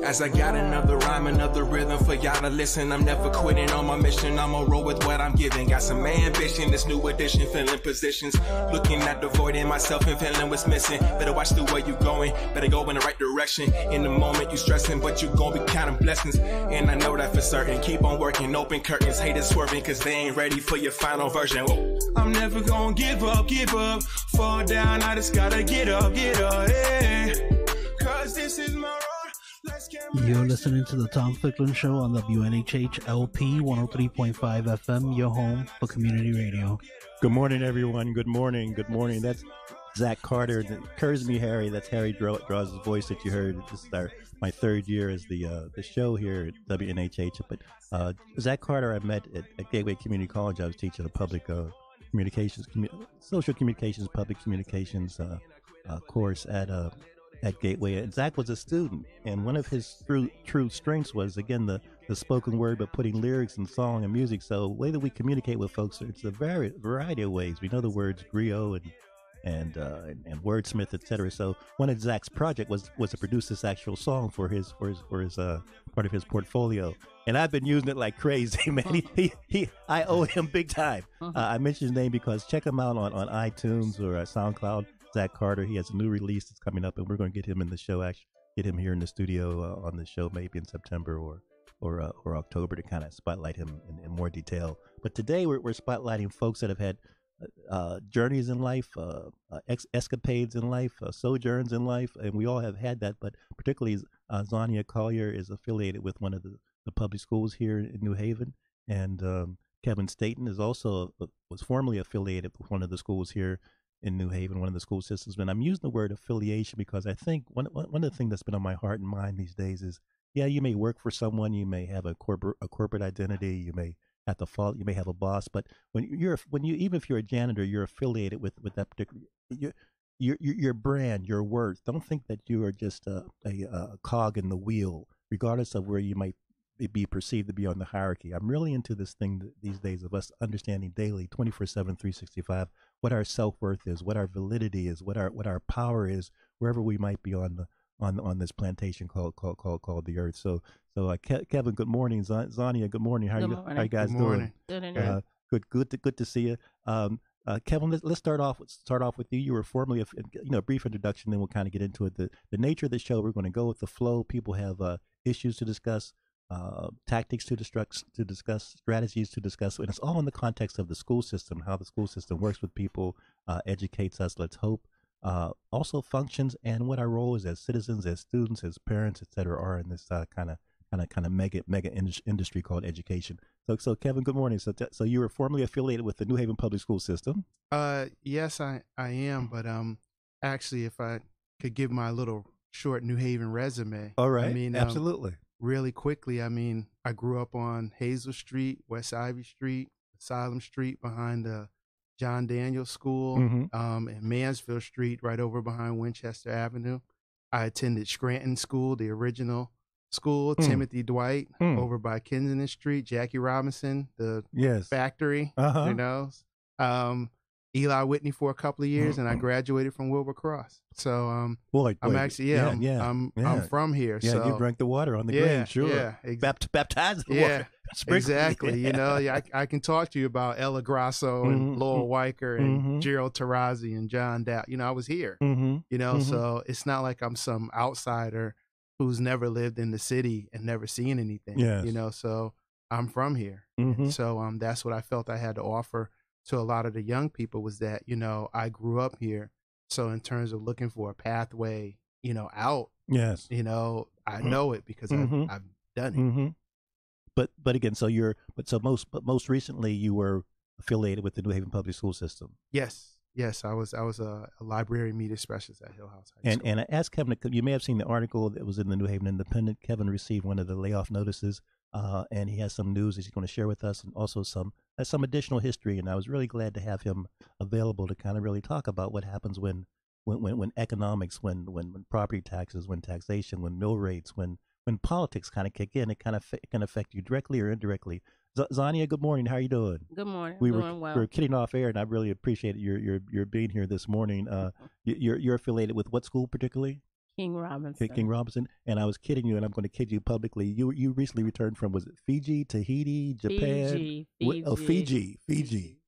As I got another rhyme, another rhythm for y'all to listen. I'm never quitting on my mission. I'm gonna roll with what I'm giving. Got some ambition, this new edition, filling positions. Looking at the void in myself and feeling what's missing. Better watch the way you going, better go in the right direction. In the moment you stressing, but you gon' be counting blessings. And I know that for certain. Keep on working, open curtains. Haters swerving, cause they ain't ready for your final version. Whoa. I'm never gonna give up. Fall down, I just gotta get up, yeah. Cause this is my road. You're listening to the Tom Ficklin Show on WNHH LP 103.5 FM, your home for community radio. Good morning, everyone. Good morning. That's Zach Carter. Curse me, Harry. That's Harry Draws' voice that you heard. This is my third year as the show here at WNHH. But Zach Carter, I met at Gateway Community College. I was teaching a public communications, social communications, public communications course at Gateway. And Zach was a student, and one of his true strengths was, again, the spoken word, but putting lyrics and song and music. So the way that we communicate with folks, it's a variety of ways. We know the words griot and wordsmith, etc. So one of Zach's project was to produce this actual song for his part of his portfolio, and I've been using it like crazy, man. I owe him big time. I mentioned his name because check him out on iTunes or SoundCloud. Zach Carter. He has a new release that's coming up, and we're going to get him in the show. Actually, get him here in the studio on the show, maybe in September or October, to kind of spotlight him in more detail. But today we're spotlighting folks that have had journeys in life, escapades in life, sojourns in life, and we all have had that. But particularly Zania Collier is affiliated with one of the public schools here in New Haven, and Kevin Staton is also was formerly affiliated with one of the schools here in New Haven, one of the school systems. And I'm using the word affiliation because I think one of the things that's been on my heart and mind these days is, yeah, you may work for someone, you may have a corporate identity, you may have to follow, you may have a boss, but when you even if you're a janitor, you're affiliated with that particular your brand, your worth. Don't think that you are just a cog in the wheel, regardless of where you might be perceived to be on the hierarchy. I'm really into this thing these days of us understanding daily, 24/7, 365, what our self-worth is, what our validity is, what our power is, wherever we might be on this plantation called the earth. So Kevin, good morning. Zania, good morning. How you guys doing? Good to see you. Kevin, let's start off with you. You were formerly a brief introduction, then we'll kind of get into it. The nature of the show, we're going to go with the flow. People have issues to discuss, tactics to discuss, strategies to discuss, and it's all in the context of the school system, how the school system works with people, educates us, let's hope, also functions, and what our role is as citizens, as students, as parents, etc., are in this kind of mega industry called education. So Kevin, good morning. So you were formerly affiliated with the New Haven Public School System? Yes, I am, but actually, if I could give my little short New Haven resume. All right, I mean, absolutely. Really quickly, I mean, I grew up on Hazel Street, West Ivy Street, Asylum Street behind the John Daniels School, and Mansfield Street right over behind Winchester Avenue. I attended Scranton School, the original school, Timothy Dwight, over by Kensington Street, Jackie Robinson, the factory, you know, Eli Whitney for a couple of years, and I graduated from Wilbur Cross. So I'm actually I'm from here. Yeah, so, you drank the water on the grave, sure. Yeah, baptized the water. Exactly. You know, I can talk to you about Ella Grasso and Lowell Weicker and Gerald Tarazi and John Dow. You know, I was here. You know, so it's not like I'm some outsider who's never lived in the city and never seen anything. You know, so I'm from here. So that's what I felt I had to offer to a lot of the young people, was that, you know, I grew up here. So in terms of looking for a pathway, you know, out, you know, I know it because I've done it. But again, most recently you were affiliated with the New Haven Public School System. Yes, I was a library media specialist at Hill House High School. And I asked Kevin, you may have seen the article that was in the New Haven Independent. Kevin received one of the layoff notices, and he has some news that he's going to share with us, and also some additional history. And I was really glad to have him available to kind of really talk about what happens when economics, when property taxes, when taxation, when mill rates, when politics kind of kick in. It can affect you directly or indirectly. Zania, good morning. How are you doing? Good morning. Doing well. We were kidding off air, and I really appreciate your being here this morning. You're affiliated with what school particularly? King Robinson. King Robinson. And I was kidding you, and I'm going to kid you publicly. You recently returned from, was it Fiji, Tahiti, Japan? Fiji. Fiji.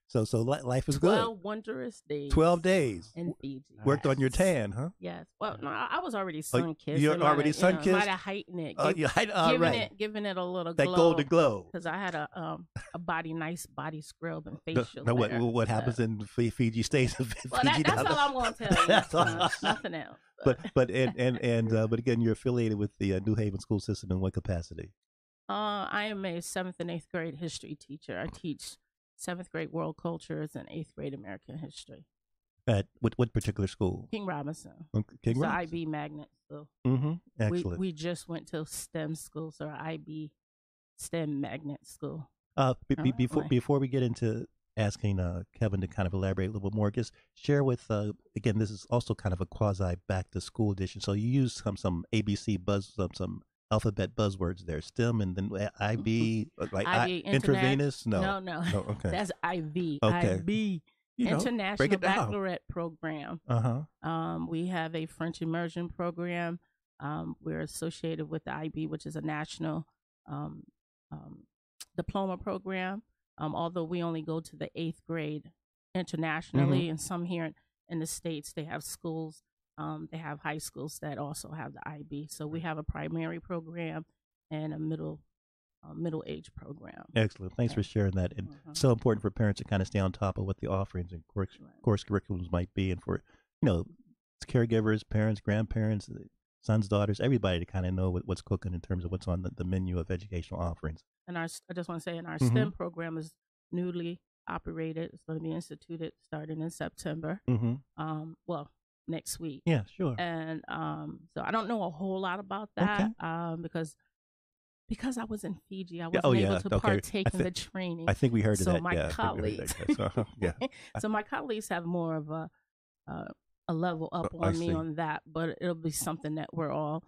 So life is 12 wondrous days. 12 days. In Fiji. Worked on your tan, huh? Yes. Well, no, I was already sun-kissed. You're already sun-kissed? Might have heightened it. Giving it a little glow. That golden glow. Because I had a nice body scrub and facial. No, what happens in Fiji stays in Fiji. Well, that's all I'm going to tell you. Nothing else. But again, you're affiliated with the New Haven school system in what capacity? I am a 7th and 8th grade history teacher. I teach 7th grade world cultures and 8th grade American history. At what particular school? King Robinson. King Robinson. IB magnet school. Excellent. We just went to STEM school, so IB STEM magnet school. Before we get into asking Kevin to kind of elaborate a little bit more, just share with again, this is also kind of a quasi back to school edition. So you use some ABC some alphabet buzzwords there, STEM, and then IB, like IB, intravenous. No, okay, that's IV. Okay. IB, International Baccalaureate Program. We have a French immersion program. We're associated with the IB, which is a national diploma program. Although we only go to the 8th grade internationally, and some here in the States, they have schools. They have high schools that also have the IB. So we have a primary program and a middle age program. Excellent. Thanks for sharing that. And so important for parents to kind of stay on top of what the offerings and course curriculums might be, and for caregivers, parents, grandparents, sons, daughters, everybody to kind of know what's cooking in terms of what's on the menu of educational offerings. And I just want to say, our STEM program is newly operated. It's going to be instituted starting in September. Well, next week. Yeah, sure. And so I don't know a whole lot about that because I was in Fiji. I wasn't able to partake in the training. I think we heard of that. My colleagues, so my colleagues have more of a level up on me on that, but it'll be something that we're all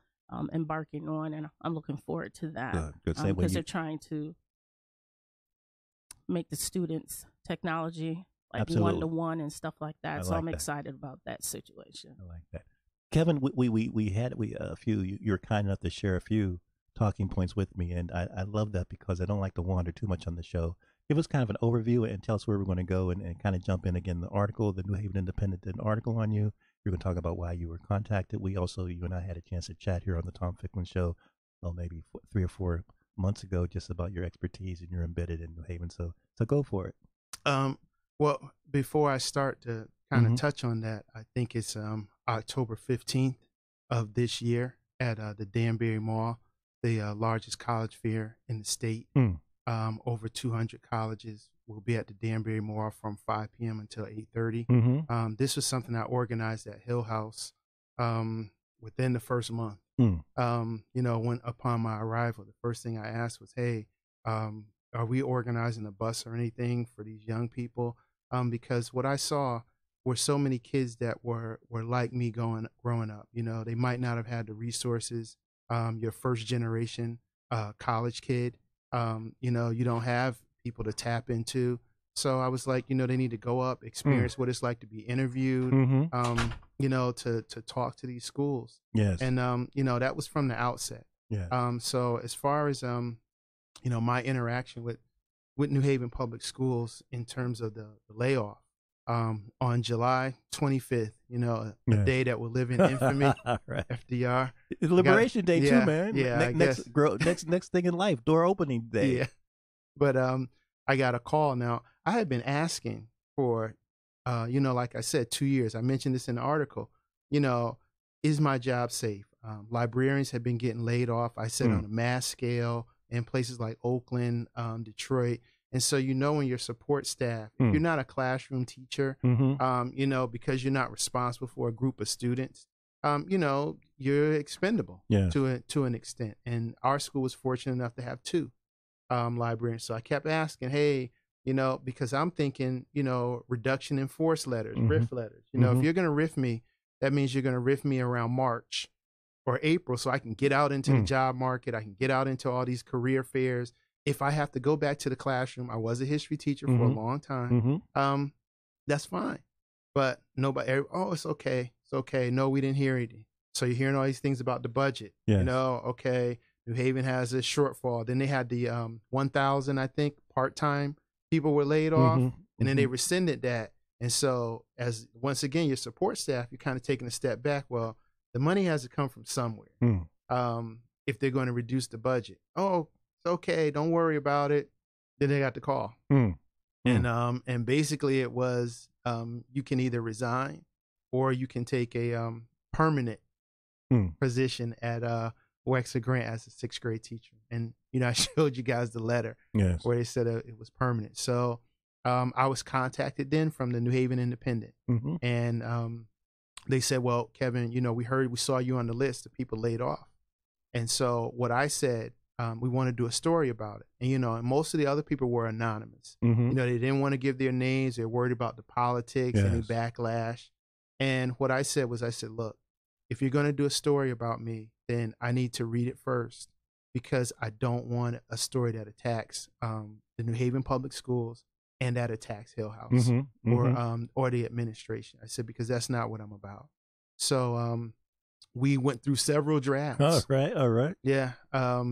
embarking on, and I'm looking forward to that. Good. Because they're trying to make the students technology like one-to-one and stuff like that. I'm excited about that situation. I like that. Kevin, we had a few. You were kind enough to share a few talking points with me, and I love that because I don't like to wander too much on the show. Give us kind of an overview and tell us where we're going to go, and kind of jump in again. The article, the New Haven Independent did an article on you. You're going to talk about why you were contacted. You and I had a chance to chat here on the Tom Ficklin Show, maybe 3 or 4 months ago, just about your expertise, and you're embedded in New Haven. So go for it. Well, before I start to kind of touch on that, I think it's October 15th of this year at the Danbury Mall, the largest college fair in the state. Over 200 colleges will be at the Danbury Mall from 5 p.m. until 8:30. This was something I organized at Hill House within the first month. When upon my arrival, the first thing I asked was, "Hey, are we organizing a bus or anything for these young people?" Because what I saw were so many kids that were like me growing up. They might not have had the resources. Your first generation college kid. You don't have people to tap into. So I was like, they need to go up, experience what it's like to be interviewed, to talk to these schools. Yes. And, that was from the outset. Yeah. So as far as, my interaction with New Haven Public Schools in terms of the layoff, on July 25th, a day that will live in infamy, right. FDR. It's Liberation Day too, man. Yeah, next thing in life, door opening day. Yeah. But I got a call. Now, I had been asking for, like I said, 2 years. I mentioned this in the article. Is my job safe? Librarians have been getting laid off, I said, on a mass scale in places like Oakland, Detroit. And so, when your support staff, if you're not a classroom teacher, because you're not responsible for a group of students, you're expendable to an extent. And our school was fortunate enough to have 2 librarians. So I kept asking, hey, because I'm thinking, reduction in force letters, RIF letters. If you're going to RIF me, that means you're going to RIF me around March or April so I can get out into the job market. I can get out into all these career fairs. If I have to go back to the classroom, I was a history teacher for a long time. That's fine. But nobody, it's okay. It's okay. No, we didn't hear anything. So you're hearing all these things about the budget. Yes. You know, okay, New Haven has a shortfall. Then they had the 1,000, I think, part-time people were laid off, and then they rescinded that. And so, as once again, your support staff, you're kind of taking a step back. Well, the money has to come from somewhere. If they're going to reduce the budget, oh, it's okay, don't worry about it. Then they got the call, and basically it was you can either resign or you can take a permanent position at Wexford Grant as a 6th grade teacher. And you know, I showed you guys the letter where they said it was permanent. So I was contacted then from the New Haven Independent, and they said, well, Kevin, you know, we saw you on the list of people laid off. And so what I said, we want to do a story about it. And, you know, and most of the other people were anonymous. You know, they didn't want to give their names. They're worried about the politics, any backlash. And what I said was, look, if you're going to do a story about me, then I need to read it first, because I don't want a story that attacks the New Haven Public Schools and that attacks Hill House or the administration. I said, because that's not what I'm about. So we went through several drafts. All right. Yeah,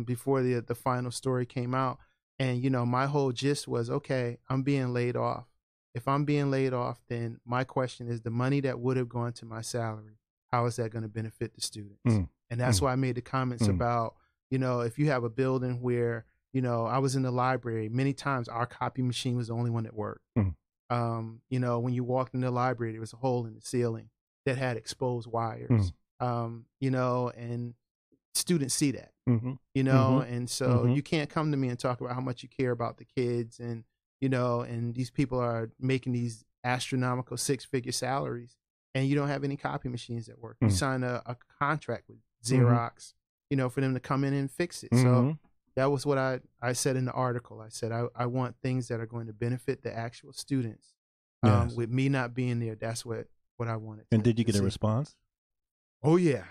before the final story came out. And, you know, my whole gist was, okay, I'm being laid off. If I'm being laid off, then my question is, the money that would have gone to my salary, how is that going to benefit the students? And that's why I made the comments about, you know, if you have a building where, you know, I was in the library, many times our copy machine was the only one that worked. You know, when you walked in the library, there was a hole in the ceiling that had exposed wires. You know, and students see that, you know, and so you can't come to me and talk about how much you care about the kids, and, you know, and these people are making these astronomical 6-figure salaries, and you don't have any copy machines that work. You sign a contract with Xerox, you know, for them to come in and fix it. So that was what I said in the article. I said, I want things that are going to benefit the actual students. With me not being there, that's what I wanted. And did you get a response? Oh, yeah.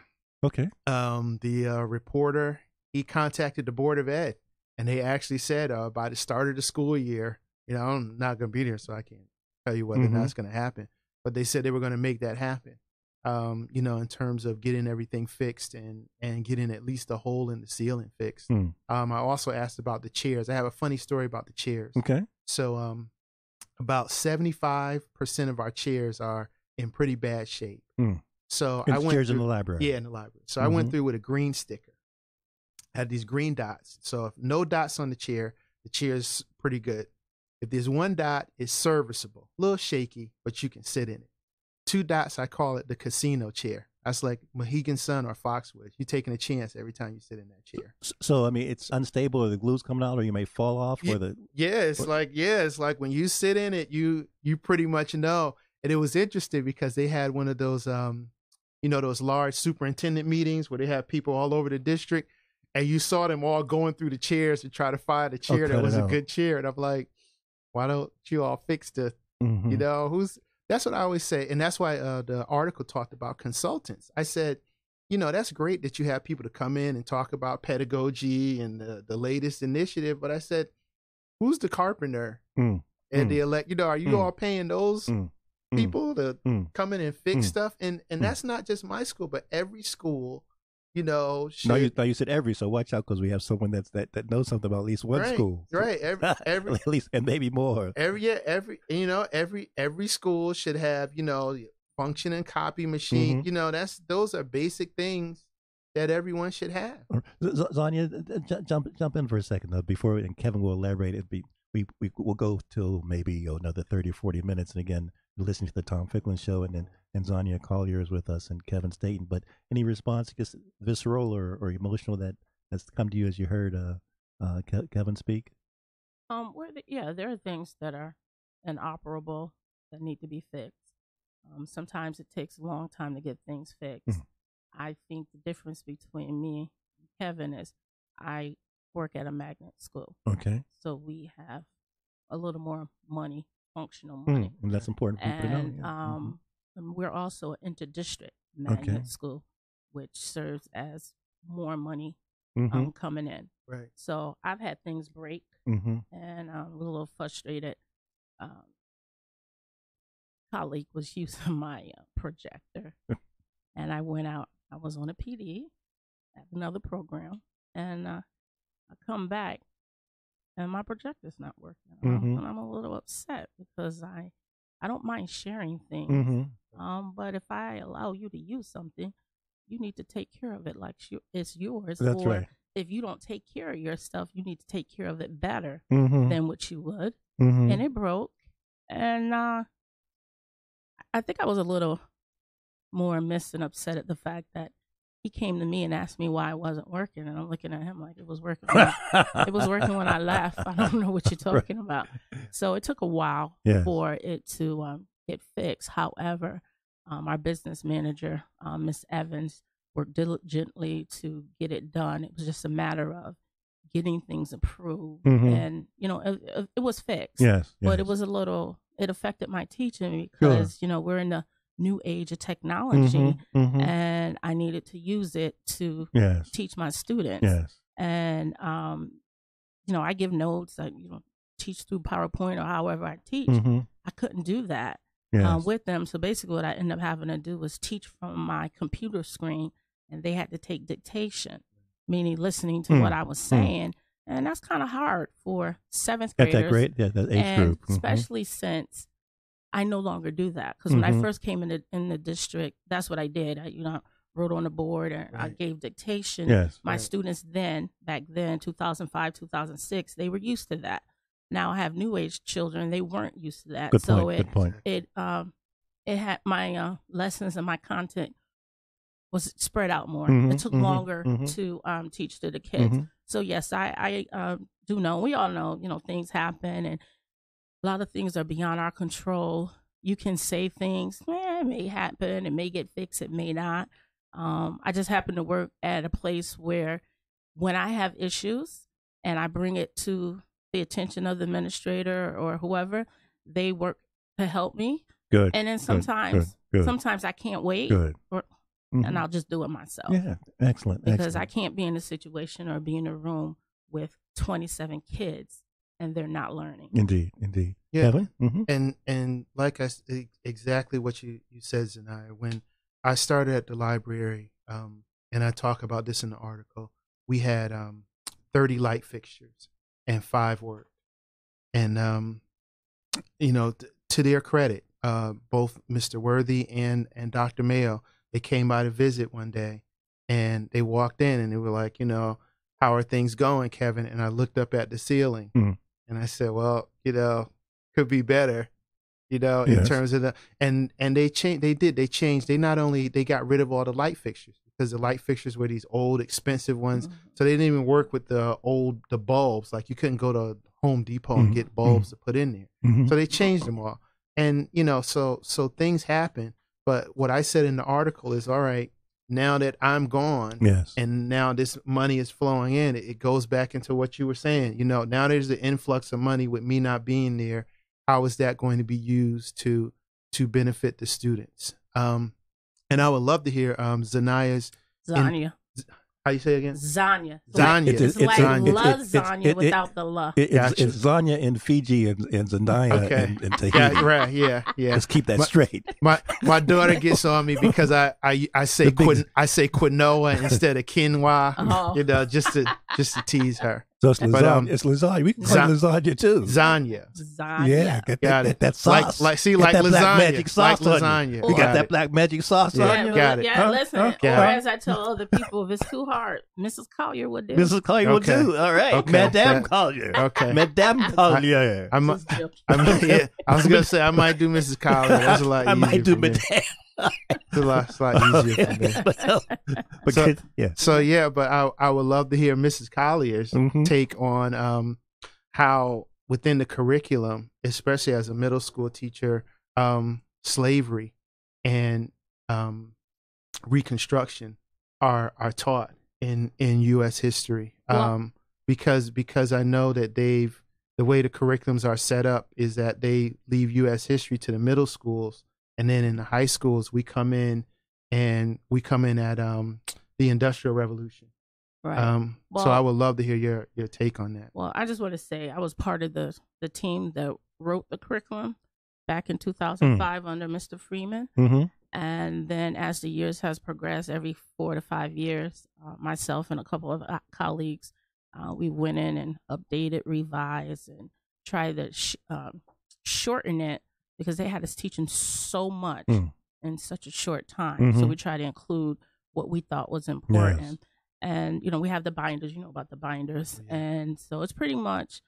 Okay. The reporter, he contacted the Board of Ed, and they actually said by the start of the school year, you know, I'm not going to be there, so I can't tell you whether or not it's going to happen. But they said they were going to make that happen, you know, in terms of getting everything fixed and getting at least a hole in the ceiling fixed. I also asked about the chairs. I have a funny story about the chairs. Okay. So about 75% of our chairs are in pretty bad shape. So I went chairs through, in the library. Yeah, in the library. So I went through with a green sticker. Had these green dots. So if no dots on the chair is pretty good. If there's one dot, it's serviceable. A little shaky, but you can sit in it. 2 dots, I call it the casino chair. That's like Mohegan Sun or Foxwoods. You're taking a chance every time you sit in that chair. So I mean, it's unstable, or the glue's coming out, or you may fall off, or the it's like when you sit in it, you pretty much know. And it was interesting because they had one of those you know, those large superintendent meetings where they have people all over the district, and you saw them all going through the chairs to try to find a chair that was a good chair. And I'm like, why don't you all fix the, you know, that's what I always say. And that's why the article talked about consultants. I said, you know, that's great that you have people to come in and talk about pedagogy and the latest initiative. But I said, who's the carpenter and the you know, are you all paying those people to come in and fix stuff? And that's not just my school, but every school, you know. No, you said every, so watch out, because we have someone that knows something about at least one school. Right. Every at least, and maybe more. Every school should have, you know, functioning copy machine. You know, those are basic things that everyone should have. Zania, jump in for a second though, before, and Kevin will elaborate. We will go till maybe another 30 or 40 minutes, and again, you're listening to the Tom Ficklin Show, and Zania Collier is with us, and Kevin Staton. But any response, just visceral or emotional, that has come to you as you heard Kevin speak? There are things that are inoperable that need to be fixed. Sometimes it takes a long time to get things fixed. I think the difference between me and Kevin is I work at a magnet school. Okay. So we have a little more money, functional money. And that's important for people to know. Yeah. And we're also an interdistrict magnet school, which serves as more money coming in. Right. So I've had things break, and I'm a little frustrated. Colleague was using my projector, and I went out I was on a PD at another program, and I come back, and my projector's not working. And I'm a little upset because I don't mind sharing things. But if I allow you to use something, you need to take care of it like it's yours. That's right. If you don't take care of your stuff, you need to take care of it better than what you would. And it broke. And I think I was a little more missed and upset at the fact that he came to me and asked me why it wasn't working. And I'm looking at him like it was working. It was working when I left. I don't know what you're talking about. So it took a while for it to get fixed. However, our business manager, Miss Evans, worked diligently to get it done. It was just a matter of getting things approved, and it was fixed. But it was it affected my teaching because we're in the new age of technology, and I needed to use it to teach my students. And I give notes. I teach through PowerPoint or however I teach. I couldn't do that with them. So basically, what I ended up having to do was teach from my computer screen. And they had to take dictation, meaning listening to what I was saying. And that's kind of hard for seventh graders. At that grade, that age group. Especially since I no longer do that. Because when I first came in the district, that's what I did. I wrote on the board and I gave dictation. My students back then, 2005, 2006, they were used to that. Now I have new age children. They weren't used to that. Good point. It had my lessons and my content was spread out more. It took longer to teach to the kids. So yes, I do know. We all know, things happen, and a lot of things are beyond our control. You can say things, it may happen, it may get fixed, it may not. I just happen to work at a place where when I have issues and I bring it to the attention of the administrator or whoever, they work to help me. Good. And then sometimes I can't wait. And I'll just do it myself. Yeah, excellent. Because I can't be in a situation or be in a room with 27 kids and they're not learning. Indeed. Yeah. And like exactly what you said, Zania, when I started at the library, and I talk about this in the article, we had 30 light fixtures and 5 worked. And, to their credit, both Mr. Worthy and Dr. Mayo, they came by to visit one day, and they walked in, and they were like, how are things going, Kevin? And I looked up at the ceiling, and I said, well, could be better, in terms of and they changed. They changed. They got rid of all the light fixtures because the light fixtures were these old, expensive ones. So they didn't even work with the bulbs. Like you couldn't go to Home Depot and get bulbs to put in there. So they changed them all. And, so things happen. But what I said in the article is, all right, now that I'm gone, and now this money is flowing in, it goes back into what you were saying. Now there's the influx of money with me not being there. How is that going to be used to benefit the students? And I would love to hear Zania's. Zania. How you say it again? Zania. Zania. It's like lasagna without the la. It's Zania in Fiji and Zania in Tahiti. Yeah. Let's keep that straight. My daughter gets on me because I say quinoa instead of quinoa, just to tease her. So it's lasagna. It's lasagna. We can call it lasagna too. Zania. Yeah, got it. That sauce. Like lasagna. Black magic sauce like lasagna. You got that black magic sauce on you. Got it. Yeah, listen. Or as I tell other people, if it's too hard, Mrs. Collier would do. Mrs. Collier will do. All right. Okay. Madame Collier. Okay. Madame Collier. I was gonna say I might do Mrs. Collier. That's a lot easier. I might do for me. Madame. It's a lot easier for me. But I would love to hear Mrs. Collier's take on how within the curriculum, especially as a middle school teacher, slavery and Reconstruction are taught in U.S. history. Because I know that the way the curriculums are set up is that they leave U.S. history to the middle schools. And then in the high schools, we come in at the Industrial Revolution. Right. So I would love to hear your take on that. Well, I just want to say I was part of the team that wrote the curriculum back in 2005 under Mr. Freeman. And then as the years has progressed, every 4 to 5 years, myself and a couple of colleagues, we went in and updated, revised, and tried to shorten it because they had us teaching so much in such a short time. So we tried to include what we thought was important. Yes. And, we have the binders, about the binders. Yeah. And so it's pretty much,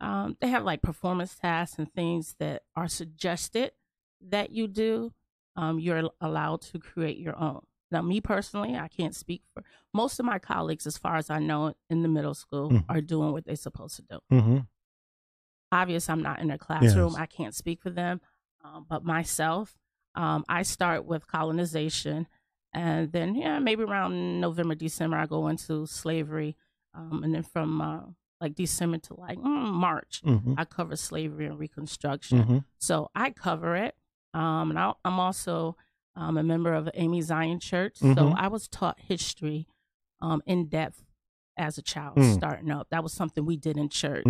they have like performance tasks and things that are suggested that you do. You're allowed to create your own. Now, me personally, I can't speak for most of my colleagues, as far as I know, in the middle school are doing what they're supposed to do. Obviously, I'm not in their classroom. Yes. I can't speak for them. But myself, I start with colonization. And then, maybe around November, December, I go into slavery. And then from like December to like March, I cover slavery and Reconstruction. So I cover it. And I'm also a member of Amy Zion Church. So I was taught history in depth as a child starting up. That was something we did in church.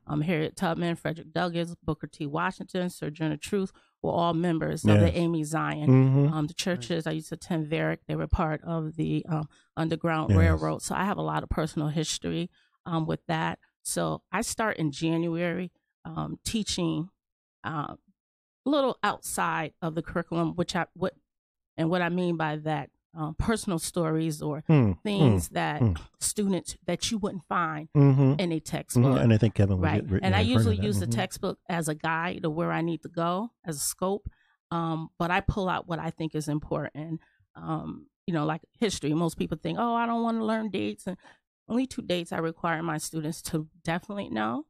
Harriet Tubman, Frederick Douglass, Booker T. Washington, Sojourner Truth were all members of the Amy Zion. The churches I used to attend, Varick, they were part of the Underground Railroad. So I have a lot of personal history with that. So I start in January teaching a little outside of the curriculum, what I mean by that, personal stories or things that students that you wouldn't find in a textbook. And I think Kevin was right. And I usually use the textbook as a guide to where I need to go as a scope. But I pull out what I think is important. Like history. Most people think, oh, I don't want to learn dates. And only 2 dates I require my students to definitely know.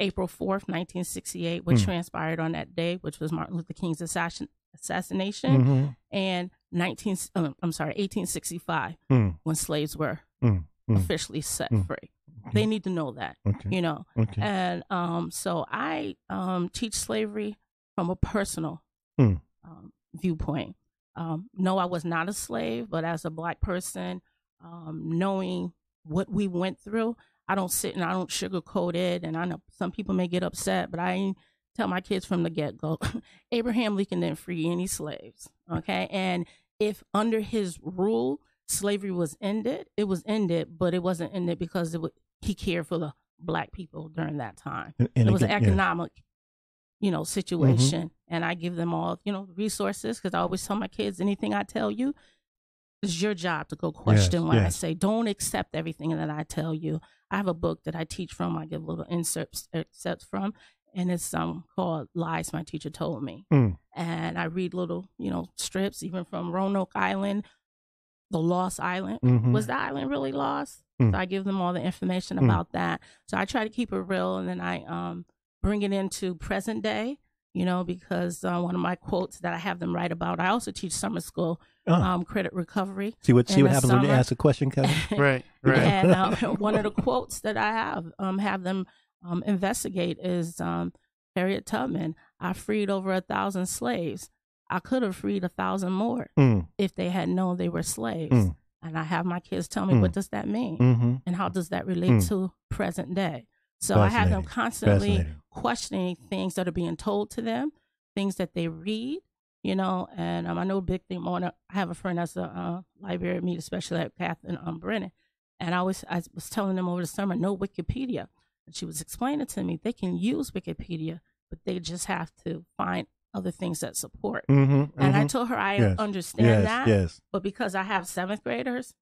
April 4th, 1968, what transpired on that day, which was Martin Luther King's assassination, and 1865, when slaves were officially set free. They need to know that, And so I teach slavery from a personal viewpoint. No, I was not a slave, but as a Black person, knowing what we went through, I don't sit and I don't sugarcoat it. And I know some people may get upset, but I tell my kids from the get-go, Abraham Lincoln didn't free any slaves, okay? And if under his rule, slavery was ended, it was ended, but it wasn't ended because he cared for the Black people during that time. And it was an economic, situation. And I give them all, resources, because I always tell my kids, anything I tell you, it's your job to go question what I say. Don't accept everything that I tell you. I have a book that I teach from. I give little excerpts from, and it's called Lies My Teacher Told Me. And I read little, strips, even from Roanoke Island, the Lost Island. Was the island really lost? So I give them all the information about that. So I try to keep it real, and then I bring it into present day, because one of my quotes that I have them write about, I also teach summer school credit recovery. See what happens when you ask a question, Kevin? Right. And one of the quotes that I have them investigate is Harriet Tubman. I freed over 1,000 slaves. I could have freed 1,000 more if they had known they were slaves. And I have my kids tell me, what does that mean? And how does that relate to present day? So I have them constantly questioning things that are being told to them, things that they read, and I know a big thing. I have a friend that's a library media specialist at Catherine Brennan, and I was telling them over the summer, no Wikipedia. And she was explaining to me they can use Wikipedia, but they just have to find other things that support. And I told her I understand that, but because I have 7th graders,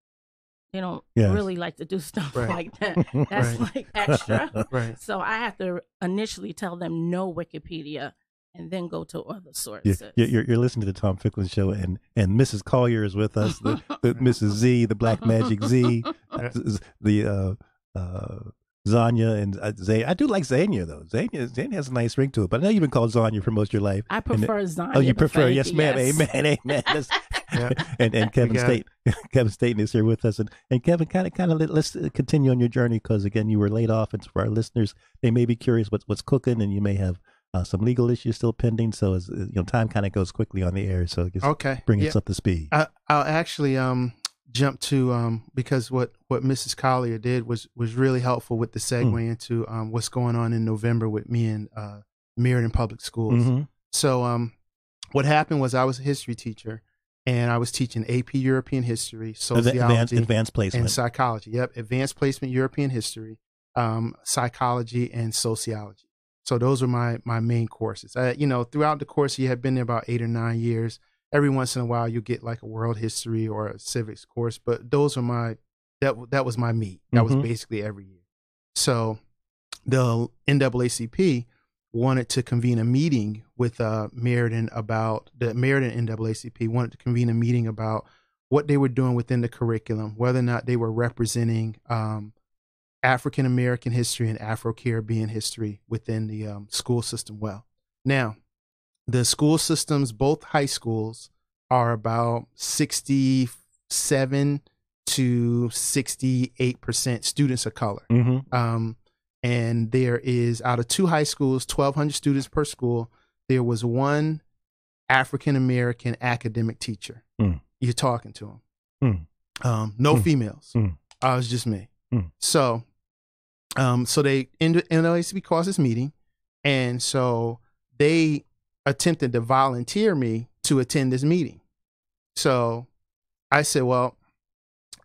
they don't really like to do stuff like that. That's like extra. So I have to initially tell them no Wikipedia and then go to other sources. You're listening to the Tom Ficklin Show, and Mrs. Collier is with us, the Mrs. Z, the Black Magic Z, the Zania and Zania. I do like Zania, though. Zania has a nice ring to it, but I know you've been called Zania for most of your life. I prefer Zania. Oh, you prefer? Yes, ma'am. Yes. Amen. And Kevin Staton is here with us. And Kevin, kind of let's continue on your journey, because, again, you were laid off. And for our listeners, they may be curious what's cooking, and you may have some legal issues still pending. So, as time kind of goes quickly on the air. So, bring us up to speed. I'll actually jump to because what Mrs. Collier did was really helpful with the segue into what's going on in November with me and Meriden Public Schools. So what happened was I was a history teacher, and I was teaching AP European history, sociology, advanced placement, and psychology. Yep, advanced placement European history, psychology, and sociology. So those are my main courses. Throughout the course, you had been there about 8 or 9 years. Every once in a while, you get like a world history or a civics course, but those are that was my meat. That was basically every year. So the NAACP wanted to convene a meeting with Meriden about the Meriden NAACP wanted to convene a meeting about what they were doing within the curriculum, whether or not they were representing African American history and Afro-Caribbean history within the school system. Well, now the school systems, both high schools, are about 67 to 68% students of color. And there is, out of 2 high schools, 1,200 students per school, there was 1 African-American academic teacher. You're talking to him. No females. It was just me. So they, NAACP calls this meeting, and so they attempted to volunteer me to attend this meeting. So I said, well,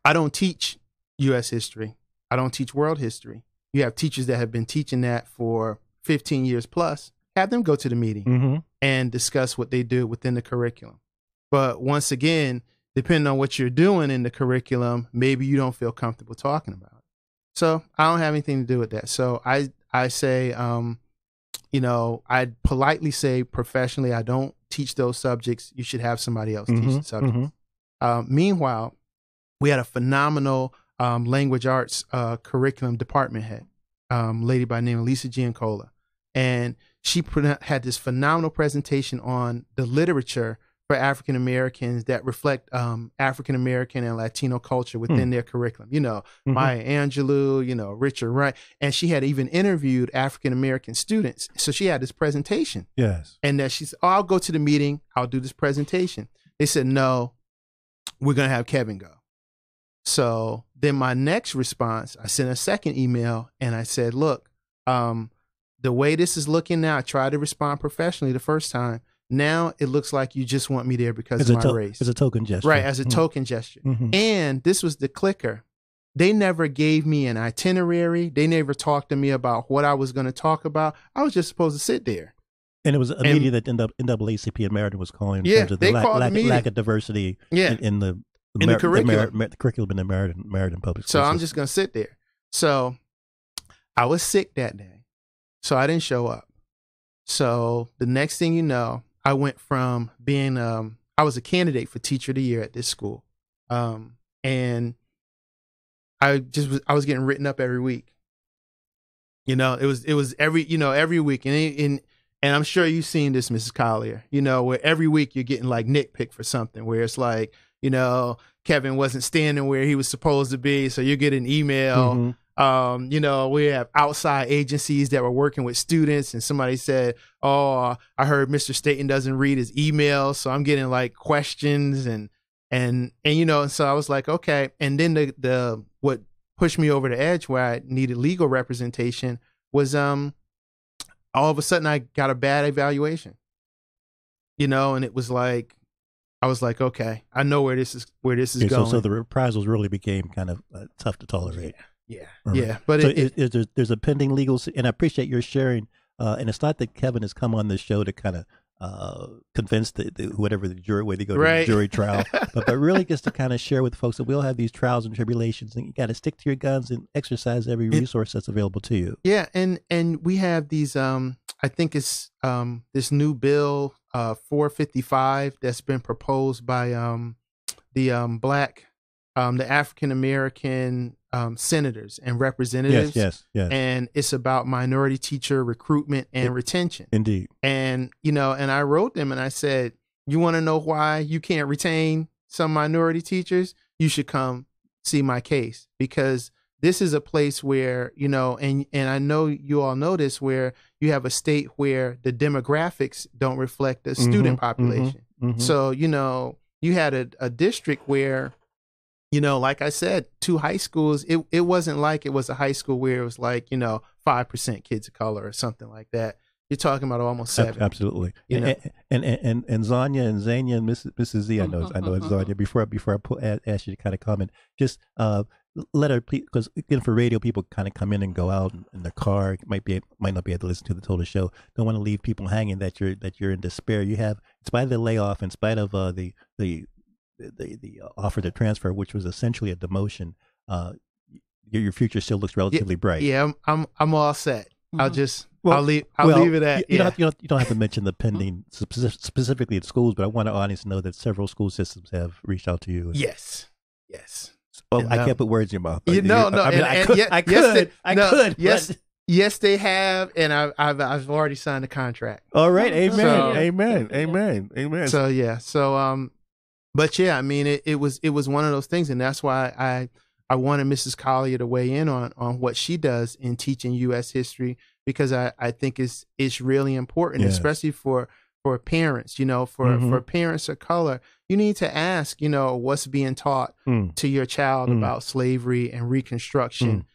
I don't teach U.S. history. I don't teach world history. You have teachers that have been teaching that for 15 years plus. Have them go to the meeting and discuss what they do within the curriculum. But once again, depending on what you're doing in the curriculum, maybe you don't feel comfortable talking about it. So I don't have anything to do with that. So I say, I'd politely say professionally, I don't teach those subjects. You should have somebody else teach the subjects. Meanwhile, we had a phenomenal language arts curriculum department head, lady by the name of Lisa Giancola. And she had this phenomenal presentation on the literature for African Americans that reflect African American and Latino culture within their curriculum. Maya Angelou, Richard Wright. And she had even interviewed African American students. So she had this presentation. Yes. And that she said, I'll go to the meeting. I'll do this presentation. They said, no, we're going to have Kevin go. So then my next response, I sent a second email and I said, look, the way this is looking now, I tried to respond professionally the first time. Now it looks like you just want me there because of my race. As a token gesture. Right, as a token gesture. And this was the clicker. They never gave me an itinerary. They never talked to me about what I was going to talk about. I was just supposed to sit there. And it was a meeting that NAACP and Meriden was calling in terms of the lack of diversity in the curriculum. The curriculum in the Meriden public school. So I'm just going to sit there. So I was sick that day. So I didn't show up. So the next thing you know, I went from being, I was a candidate for Teacher of the Year at this school. And I was getting written up every week. It was every week. And I'm sure you've seen this, Mrs. Collier, where every week you're getting like nitpicked for something where it's like, Kevin wasn't standing where he was supposed to be. So you get an email. We have outside agencies that were working with students, and somebody said, oh, I heard Mr. Staton doesn't read his emails. So I'm getting like questions and so I was like, okay. And then the what pushed me over the edge where I needed legal representation was all of a sudden I got a bad evaluation, and it was like, I was like, okay, I know where this is going. So the reprisals really became kind of tough to tolerate. Yeah. Right. Yeah. But so there's a pending legal, and I appreciate your sharing. And it's not that Kevin has come on this show to kind of convince whatever the jury, way they go to the jury trial, but really just to kind of share with folks that we'll have these trials and tribulations, and you got to stick to your guns and exercise every resource that's available to you. Yeah. And we have these, I think it's this new bill 455 that's been proposed by the African American senators and representatives. Yes. And it's about minority teacher recruitment and retention. Indeed. And and I wrote them and I said, you want to know why you can't retain some minority teachers? You should come see my case, because this is a place where, and I know you all know this, where you have a state where the demographics don't reflect the student population. So, you had a district where, like I said, 2 high schools, it wasn't like it was a high school where it was like, 5% kids of color or something like that. You're talking about almost 7. Absolutely. You know? And Zania and Zania and Mrs. Z, I know it's Zania. Before I ask you to kind of comment, just let her, because again, for radio, people kind of come in and go out in their car. Might not be able to listen to the total show. Don't want to leave people hanging that you're in despair. You have, in spite of the layoff, in spite of the offer to transfer, which was essentially a demotion, your future still looks relatively bright. Yeah, I'm all set. I'll leave it at. You don't have to mention the pending specifically at schools, but I want our audience to know that several school systems have reached out to you. Yes. Well, I can't put words in your mouth. I could. Yes, yes, they have, and I've already signed the contract. All right, amen. So yeah, but yeah, I mean, it was one of those things, and that's why I wanted Mrs. Collier to weigh in on what she does in teaching U.S. history, because I think it's really important, especially for parents, for parents of color. You need to ask, what's being taught to your child about slavery and Reconstruction.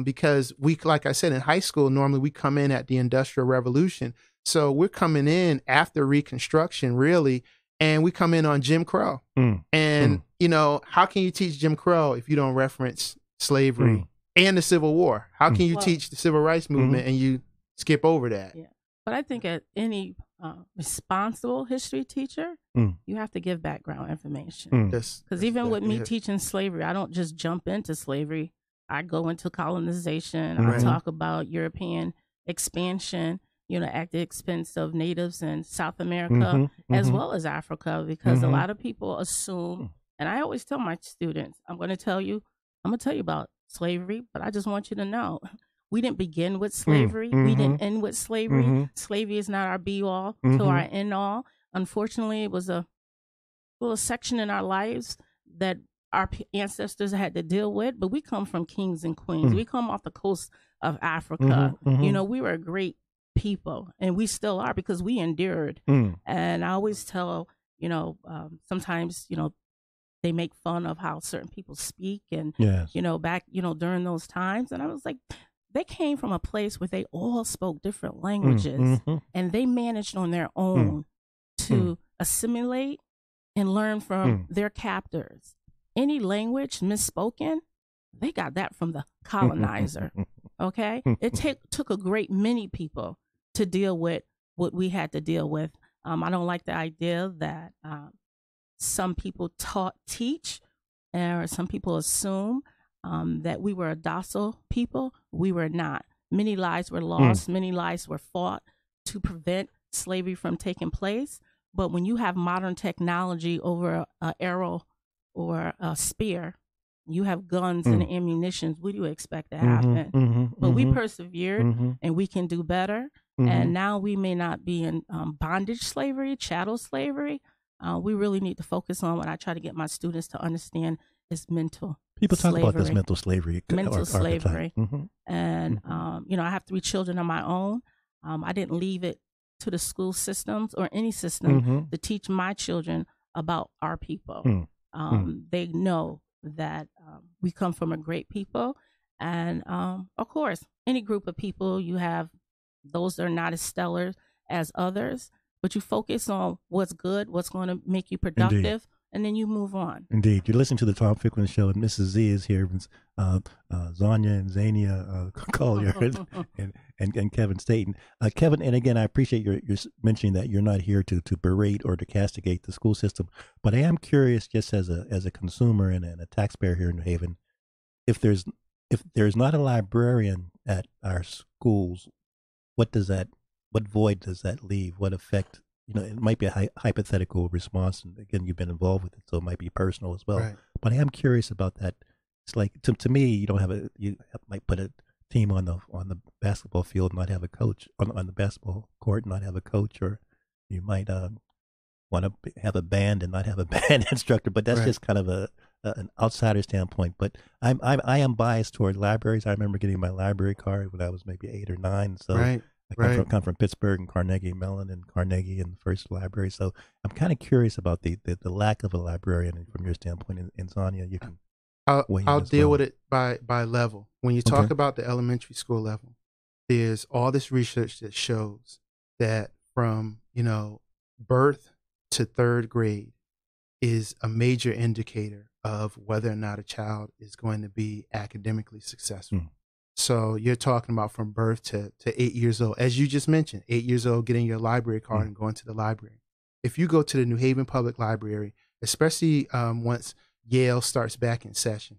Because like I said, in high school, normally we come in at the Industrial Revolution. So we're coming in after Reconstruction, really, and we come in on Jim Crow. And, how can you teach Jim Crow if you don't reference slavery and the Civil War? How can you teach the Civil Rights Movement and you skip over that? Yeah. But I think at any responsible history teacher, you have to give background information. Because even with me teaching slavery, I don't just jump into slavery. I go into colonization. I talk about European expansion, at the expense of natives in South America as well as Africa, because a lot of people assume, and I always tell my students, I'm going to tell you about slavery, but I just want you to know, we didn't begin with slavery. We didn't end with slavery. Slavery is not our be-all to our end-all. Unfortunately, it was a little section in our lives that our ancestors had to deal with, but we come from kings and queens. We come off the coast of Africa. We were a great people, and we still are, because we endured. And I always tell, sometimes, they make fun of how certain people speak, and, back, during those times. And I was like, they came from a place where they all spoke different languages, and they managed on their own to assimilate and learn from their captors. Any language misspoken, they got that from the colonizer. Okay? It took a great many people to deal with what we had to deal with. I don't like the idea that some people teach, or some people assume that we were a docile people. We were not. Many lives were lost. Many lives were fought to prevent slavery from taking place. But when you have modern technology over an arrow or a spear, you have guns and ammunition, what do you expect to happen? But we persevered, and we can do better. And now we may not be in bondage slavery, chattel slavery. We really need to focus on what I try to get my students to understand is mental People talk slavery. about this mental slavery. Mental slavery. And, I have 3 children of my own. I didn't leave it to the school systems or any system to teach my children about our people. They know that we come from a great people. And, of course, any group of people, you have those that are not as stellar as others, but you focus on what's good, what's going to make you productive. Indeed. And then you move on. Indeed. You're listening to the Tom Ficklin Show, and Mrs. Z is here, Zania and Zania Collier and Kevin Staton. Kevin, and again, I appreciate your mentioning that you're not here to berate or to castigate the school system, but I am curious, just as a consumer and a taxpayer here in New Haven, if there's not a librarian at our schools, what void does that leave? What effect? It might be a hypothetical response, and again, you've been involved with it, so it might be personal as well. Right. But I am curious about that. It's like to me, you might put a team on the basketball field, and not have a coach on the basketball court, and not have a coach, or you might want to have a band and not have a band instructor. But that's just kind of an outsider standpoint. But I am biased toward libraries. I remember getting my library card when I was maybe 8 or 9. So. Right. I come from Pittsburgh and Carnegie Mellon and Carnegie and the first library. So I'm kind of curious about the lack of a librarian from your standpoint. In Zania, you can. I'll deal with it by level. When you talk about the elementary school level, there's all this research that shows that from, birth to third grade is a major indicator of whether or not a child is going to be academically successful. So you're talking about from birth to 8 years old. As you just mentioned, 8 years old, getting your library card and going to the library. If you go to the New Haven Public Library, especially once Yale starts back in session,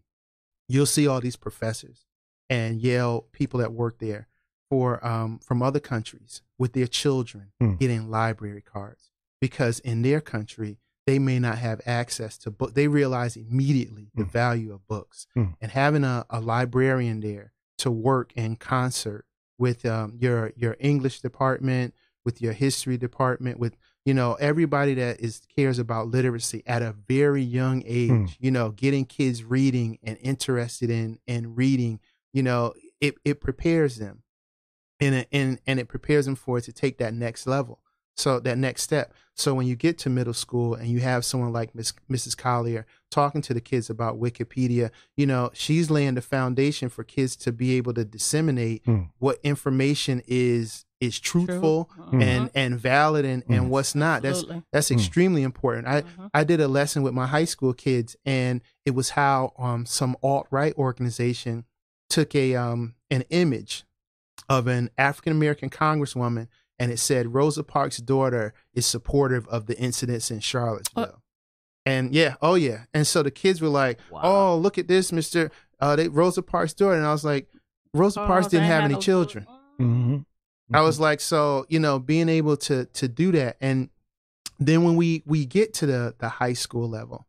you'll see all these professors and Yale people that work there from other countries with their children getting library cards, because in their country, they may not have access to books. They realize immediately the value of books. And having a librarian there to work in concert with your English department, with your history department, with everybody that cares about literacy at a very young age, getting kids reading and interested in reading, it prepares them, and it prepares them for it to take that next level. So that next step. So when you get to middle school and you have someone like Mrs. Collier talking to the kids about Wikipedia, she's laying the foundation for kids to be able to disseminate what information is truthful and valid and what's not. That's extremely important. I did a lesson with my high school kids, and it was how some alt-right organization took an image of an African-American congresswoman, and it said Rosa Parks' daughter is supportive of the incidents in Charlottesville. And and so the kids were like, wow. "Oh, look at this, Mr. Rosa Parks' daughter." And I was like, Rosa Parks didn't have any children. I was like, so, being able to do that. And then when we get to the high school level,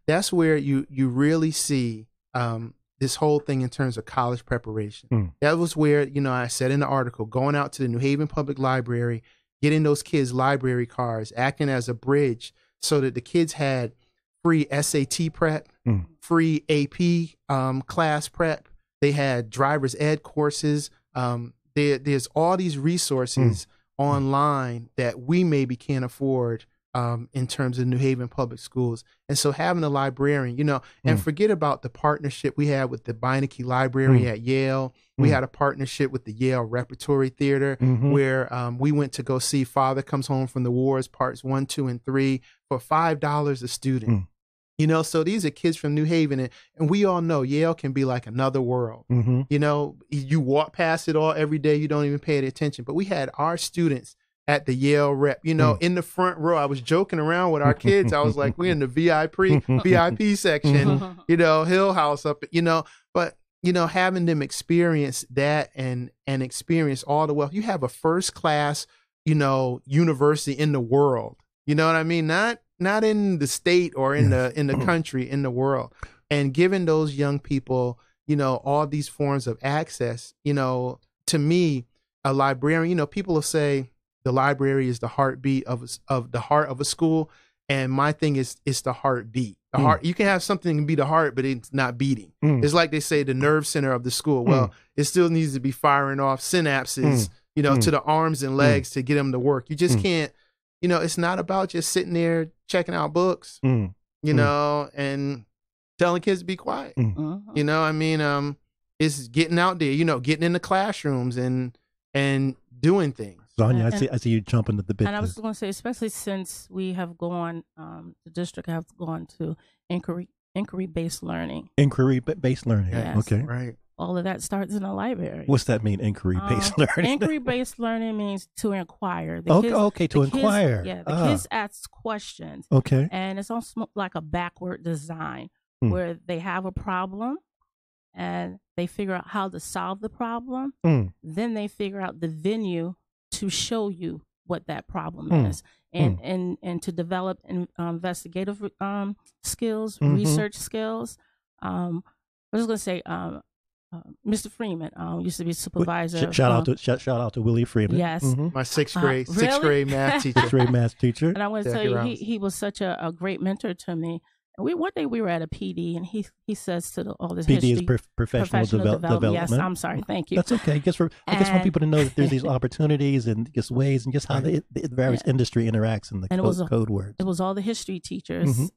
that's where you really see this whole thing in terms of college preparation. That was where, I said in the article, going out to the New Haven Public Library, getting those kids library cards, acting as a bridge so that the kids had free SAT prep, free AP class prep. They had driver's ed courses. There's all these resources online that we maybe can't afford in terms of New Haven Public Schools. And so having a librarian, and forget about the partnership we had with the Beinecke Library at Yale. We had a partnership with the Yale Repertory Theater where we went to go see Father Comes Home from the Wars, parts 1, 2, and 3 for $5 a student. So these are kids from New Haven, and we all know Yale can be like another world. You walk past it all every day, you don't even pay attention. But we had our students at the Yale Rep, in the front row. I was joking around with our kids. I was like, we're in the VIP section, Hill House up, but having them experience that and experience all the wealth. You have a first class, university in the world. You know what I mean? Not in the state or in the country, in the world. And giving those young people, all these forms of access, to me, a librarian, people will say the library is the heartbeat of the heart of a school. And my thing is, it's the heartbeat. The heart, you can have something that can be the heart, but it's not beating. It's like they say the nerve center of the school. Well, it still needs to be firing off synapses, to the arms and legs to get them to work. You just can't, it's not about just sitting there checking out books, and telling kids to be quiet. It's getting out there, getting in the classrooms and doing things. Zania, I see you jumping at the bit. And I was going to say, especially since we have gone, the district has gone to inquiry-based learning. Inquiry-based learning. Yes. Okay. Right. All of that starts in the library. What's that mean, inquiry-based learning? Inquiry-based learning means to inquire. Inquire. Yeah, the kids ask questions. Okay. And it's almost like a backward design where they have a problem and they figure out how to solve the problem. Then they figure out the venue to show you what that problem is, and to develop investigative skills, research skills. I was going to say, Mr. Freeman used to be supervisor. Shout out to Willie Freeman. Yes, my sixth grade math teacher. Sixth grade math teacher. And I want to tell you, he was such a great mentor to me. And one day we were at a PD, and he says to all this PD history, is professional development. Yes, I'm sorry, thank you. That's okay. I just want people to know that there's these opportunities and just ways and just how the various industry interacts and code words. It was all the history teachers,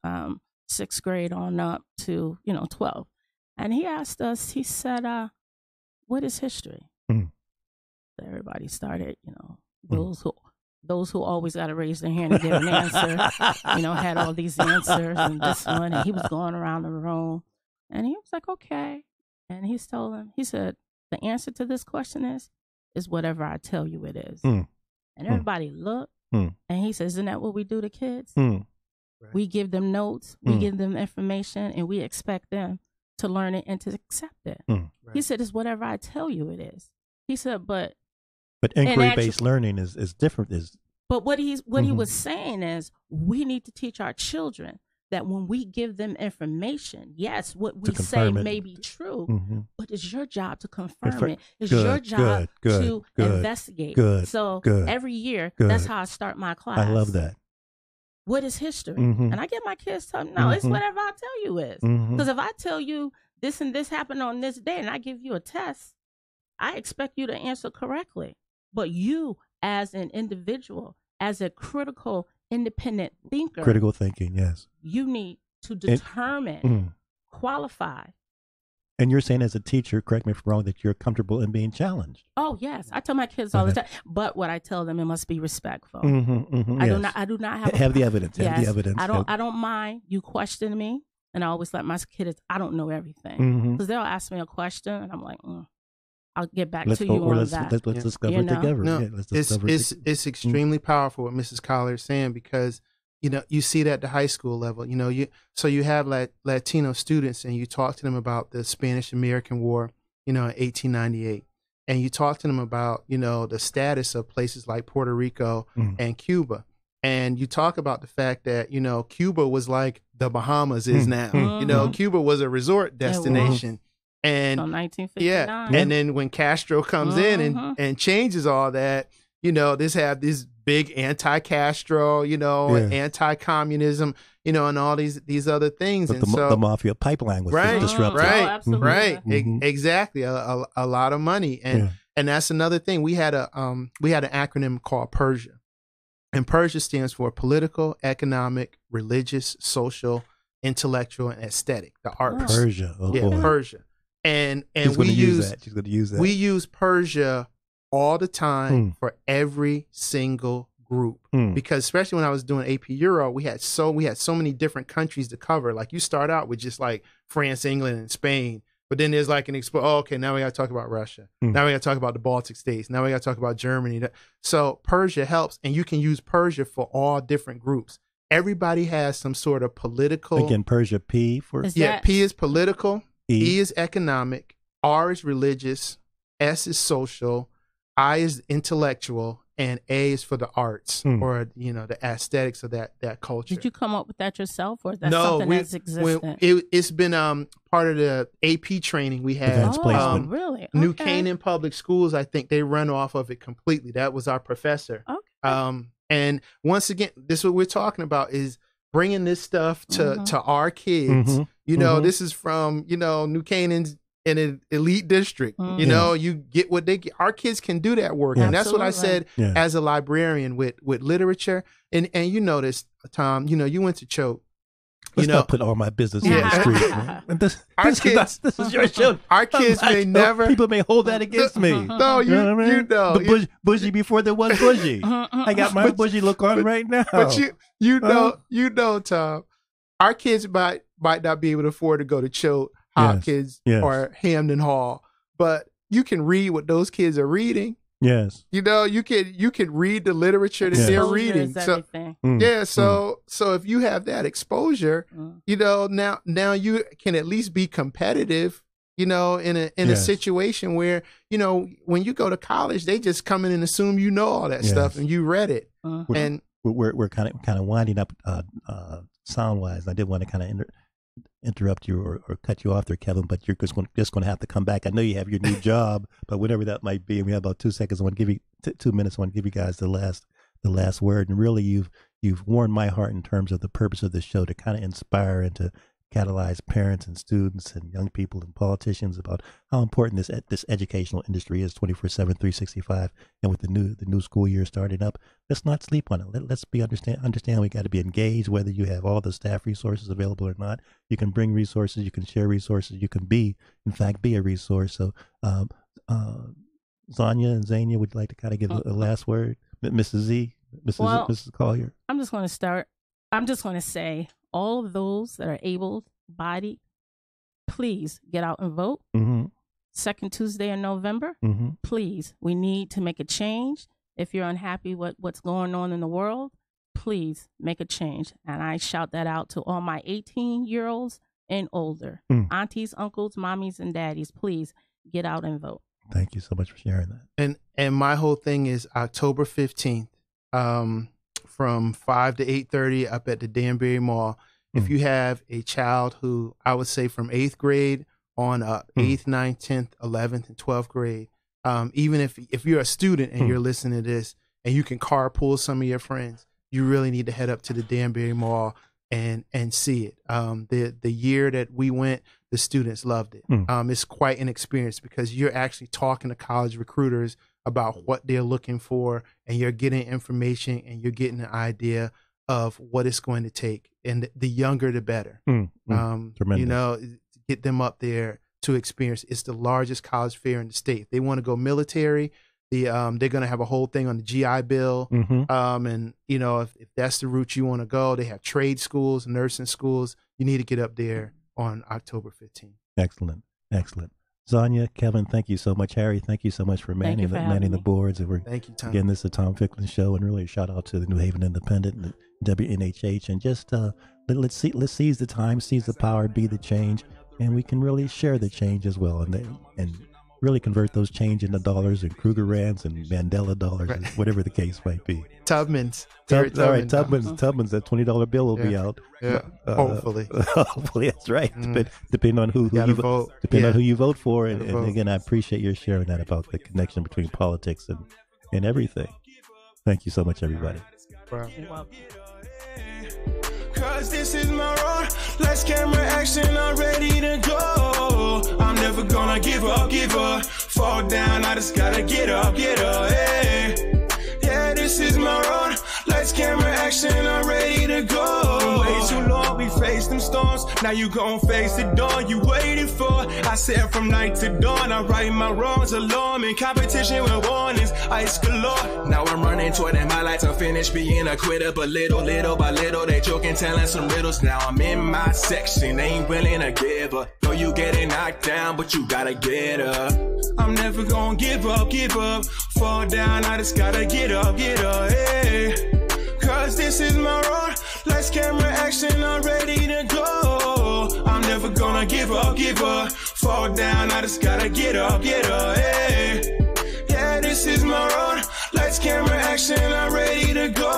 sixth grade on up to 12, and he asked us. He said, "What is history?" So everybody started, those who always got to raise their hand and give an answer, had all these answers and this one, and he was going around the room, and he was like, okay, and he said, the answer to this question is whatever I tell you it is. And everybody looked, and he says, isn't that what we do to kids? Right. We give them notes, we give them information, and we expect them to learn it and to accept it. Right. He said, it's whatever I tell you it is. He said, but inquiry-based learning is different. But what he was saying is, we need to teach our children that when we give them information, yes, what we say may be true, but it's your job to confirm it. It's your job to investigate. Every year, that's how I start my class. I love that. What is history? And I get my kids to no, it's whatever I tell you is. Because if I tell you this and this happened on this day and I give you a test, I expect you to answer correctly. But you, as an individual, as a critical, independent thinker. Critical thinking, yes. You need to determine, qualify. And you're saying as a teacher, correct me if I'm wrong, that you're comfortable in being challenged. Oh, yes. I tell my kids all the time. But what I tell them, it must be respectful. I do not have the evidence. Yes, have the evidence. I don't mind you questioning me. And I always let my kids, I don't know everything. Because they'll ask me a question and I'm like, I'll get back to you on that. Let's discover it together. No, it's extremely powerful what Mrs. Collier is saying, because you see that at the high school level. You have Latino students, and you talk to them about the Spanish-American War, in 1898, and you talk to them about the status of places like Puerto Rico and Cuba, and you talk about the fact that Cuba was like the Bahamas is now. Cuba was a resort destination. And 1959. And then when Castro comes in and changes all that, this big anti-Castro, anti-communism, and all these other things. But and the mafia pipeline was disrupted. Right. Exactly. A lot of money, and that's another thing. We had an acronym called PERSIA, and PERSIA stands for political, economic, religious, social, intellectual, and aesthetic. The arts. PERSIA. Persia. And we use PERSIA all the time for every single group, because especially when I was doing AP Euro, we had so many different countries to cover. Like you start out with just like France, England, and Spain, but then there's like okay, now we got to talk about Russia. Now we got to talk about the Baltic states. Now we got to talk about Germany. So PERSIA helps, and you can use PERSIA for all different groups. Everybody has some sort of political. Again, PERSIA P for P is political. E is economic, R is religious, S is social, I is intellectual, and A is for the arts or the aesthetics of that culture. Did you come up with that yourself, or is that something that's existent? It's been part of the AP training we had. Really? Okay. New Canaan Public Schools, I think they run off of it completely. That was our professor. Okay. And once again, this is what we're talking about, is bringing this stuff to our kids. This is from, New Canaan's in an elite district. You get what they get. Our kids can do that work. And that's what I said as a librarian with literature. And you noticed, Tom, you went to Choate. Let's not put all my business in the street. This is your show. Our kids may never. People may hold that against me. No, you know. The bougie before there was bougie. I got my bougie look on right now. But you know, Tom, our kids might not be able to afford to go to Choate, Hopkins, or Hamden Hall, but you can read what those kids are reading. Yes. You can read the literature that they're reading. So if you have that exposure, now you can at least be competitive, in a situation where, when you go to college, they just come in and assume all that stuff and you read it. And we're kind of winding up sound wise. I did want to kind of interrupt you or cut you off there, Kevin, but you're just going to have to come back. I know you have your new job, but whatever that might be, and we have about 2 seconds. I want to give you 2 minutes. I want to give you guys the last word. And really, you've warmed my heart in terms of the purpose of the show, to kind of inspire and to catalyze parents and students and young people and politicians about how important this educational industry is 24/7, 365. And with the new school year starting up, let's not sleep on it. Let's understand we got to be engaged, whether you have all the staff resources available or not. You can bring resources, you can share resources, you can be a resource. So Zania and Zania, would you like to kind of give a last word? Mrs. Z, Mrs. Collier? I'm just going to start. I'm just going to say all of those that are able-bodied, please get out and vote. Mm-hmm. Second Tuesday in November, Mm-hmm. please. We need to make a change. If you're unhappy with what's going on in the world, please make a change. And I shout that out to all my 18-year-olds and older. Aunties, uncles, mommies, and daddies, please get out and vote. Thank you so much for sharing that. And my whole thing is October 15th, from 5 to 8:30 up at the Danbury Mall. If you have a child who, I would say from 8th grade on up, 8th, 9th, 10th, 11th, and 12th grade, even if you're a student and you're listening to this and you can carpool some of your friends, you really need to head up to the Danbury Mall and see it. The year that we went, the students loved it. It's quite an experience because you're actually talking to college recruiters about what they're looking for, and you're getting information and you're getting an idea of what it's going to take. And the younger, the better. You know, get them up there to experience. It's the largest college fair in the state. If they want to go military, they're going to have a whole thing on the GI Bill. And, you know, if that's the route you want to go, they have trade schools, nursing schools. You need to get up there on October 15th. Excellent. Zania, Kevin, thank you so much. Harry, thank you so much for manning the boards. And Thank you, Tom. Again, this is the Tom Ficklin Show, and really a shout out to the New Haven Independent and WNHH. And just let's seize the time, seize the power, be the change, and we can really share the change as well, and really convert those change into dollars and Kruger Rands and Mandela dollars, and whatever the case might be. Tubman's. All right, Tubman's. That $20 bill will be out. Yeah, hopefully. Hopefully, that's right. Depending on who you vote. Depending on who you vote for. And again, I appreciate your sharing that about the connection between politics and everything. Thank you so much, everybody. Wow. Cause this is my road. Let's camera action, I'm ready to go. I'm never gonna give up. Fall down, I just gotta get up, hey. Yeah, this is my road. Let's camera action, I'm ready to go. Way too long, we faced them storms. Now you gon' face the dawn you waited for. I said from night to dawn, I right my wrongs alone. In competition with warnings, ice galore. Now I'm running toward them highlights. I'm finished being a quitter, but little by little, they joking, telling some riddles. Now I'm in my section, ain't willing to give up. Know you getting knocked down, but you gotta get up. I'm never gonna give up. Fall down, I just gotta get up, hey. Cause this is my road. Let's camera action, I'm ready to go. I'm never gonna give up. Fall down, I just gotta get up, hey. Yeah, this is my road. Let's camera action, I'm ready to go.